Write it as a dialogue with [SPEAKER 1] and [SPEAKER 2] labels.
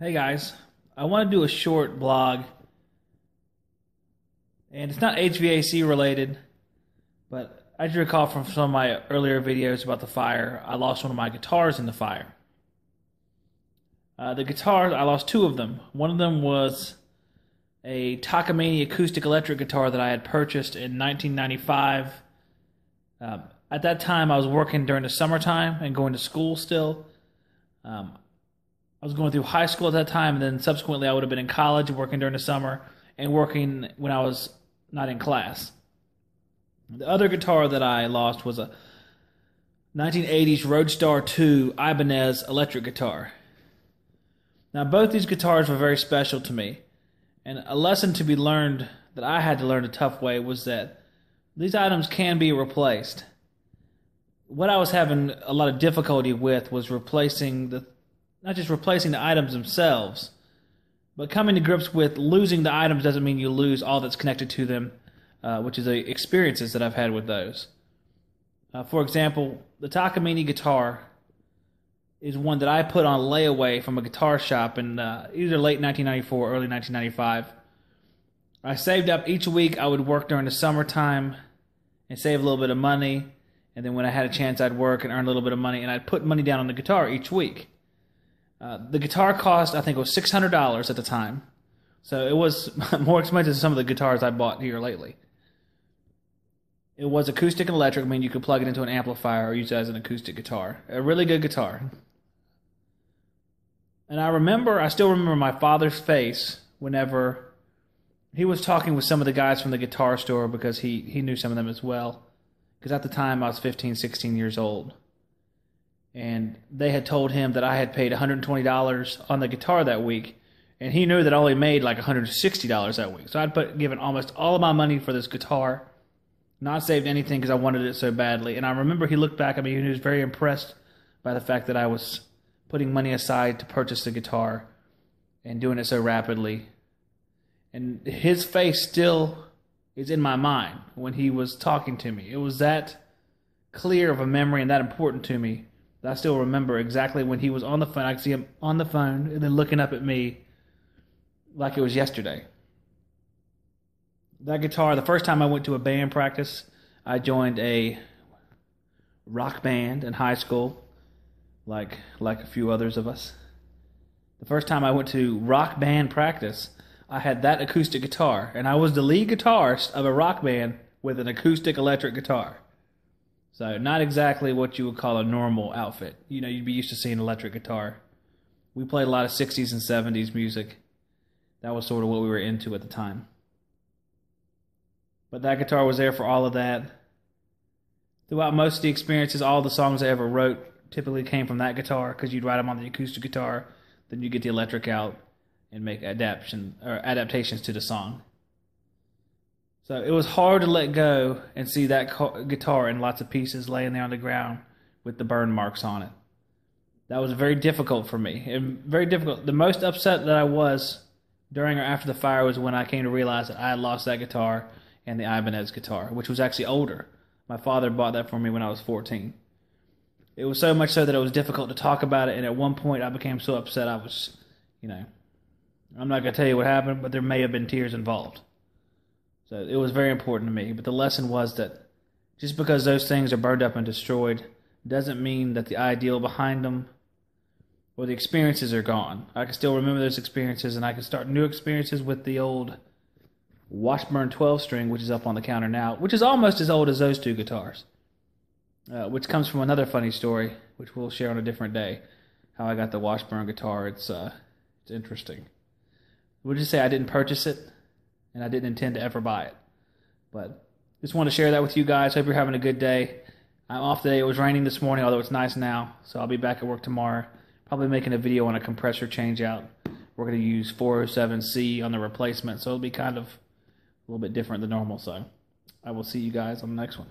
[SPEAKER 1] Hey guys, I want to do a short blog, and it's not HVAC related, but as you recall from some of my earlier videos about the fire, I lost one of my guitars in the fire. The guitars, I lost two of them. One of them was a Takemine acoustic electric guitar that I had purchased in 1995. At that time, I was working during the summertime and going to school still. I was going through high school at that time, and then subsequently I would have been in college working during the summer and working when I was not in class. The other guitar that I lost was a 1980s Roadstar II Ibanez electric guitar. Now, both these guitars were very special to me, and a lesson to be learned that I had to learn the tough way was that these items can be replaced. What I was having a lot of difficulty with was not just replacing the items themselves, but coming to grips with losing the items doesn't mean you lose all that's connected to them, which is the experiences that I've had with those. For example, the Takemine guitar is one that I put on layaway from a guitar shop in either late 1994 or early 1995. I saved up each week. I would work during the summertime and save a little bit of money, and then when I had a chance I'd work and earn a little bit of money, and I'd put money down on the guitar each week. The guitar cost, I think, was $600 at the time, so it was more expensive than some of the guitars I bought here lately. It was acoustic and electric, meaning you could plug it into an amplifier or use it as an acoustic guitar. A really good guitar. And I still remember my father's face whenever he was talking with some of the guys from the guitar store, because he knew some of them as well. Because at the time I was 15, 16 years old. And they had told him that I had paid $120 on the guitar that week, and he knew that I only made like $160 that week. So I'd given almost all of my money for this guitar, not saved anything because I wanted it so badly. And I remember he looked back at me and he was very impressed by the fact that I was putting money aside to purchase the guitar and doing it so rapidly. And his face still is in my mind when he was talking to me. It was that clear of a memory and that important to me. I still remember exactly when he was on the phone. I could see him on the phone and then looking up at me like it was yesterday. That guitar, the first time I went to a band practice, I joined a rock band in high school, like a few others of us. The first time I went to rock band practice, I had that acoustic guitar, and I was the lead guitarist of a rock band with an acoustic electric guitar. So not exactly what you would call a normal outfit. You know, you'd be used to seeing electric guitar. We played a lot of 60s and 70s music. That was sort of what we were into at the time. But that guitar was there for all of that. Throughout most of the experiences, all the songs I ever wrote typically came from that guitar, because you'd write them on the acoustic guitar, then you get the electric out and make adaptations to the song. So it was hard to let go and see that guitar in lots of pieces laying there on the ground with the burn marks on it. That was very difficult for me, and very difficult. The most upset that I was during or after the fire was when I came to realize that I had lost that guitar and the Ibanez guitar, which was actually older. My father bought that for me when I was 14. It was so much so that it was difficult to talk about it, and at one point I became so upset I was, I'm not going to tell you what happened, but there may have been tears involved. So it was very important to me. But the lesson was that just because those things are burned up and destroyed doesn't mean that the ideal behind them or the experiences are gone. I can still remember those experiences, and I can start new experiences with the old Washburn 12-string, which is up on the counter now, which is almost as old as those two guitars, which comes from another funny story, which we'll share on a different day, how I got the Washburn guitar. It's interesting. We'll just say I didn't purchase it, and I didn't intend to ever buy it. But just want to share that with you guys. Hope you're having a good day. I'm off today. It was raining this morning, although it's nice now. So I'll be back at work tomorrow. Probably making a video on a compressor change out. We're going to use 407C on the replacement, so it'll be kind of a little bit different than normal. So I will see you guys on the next one.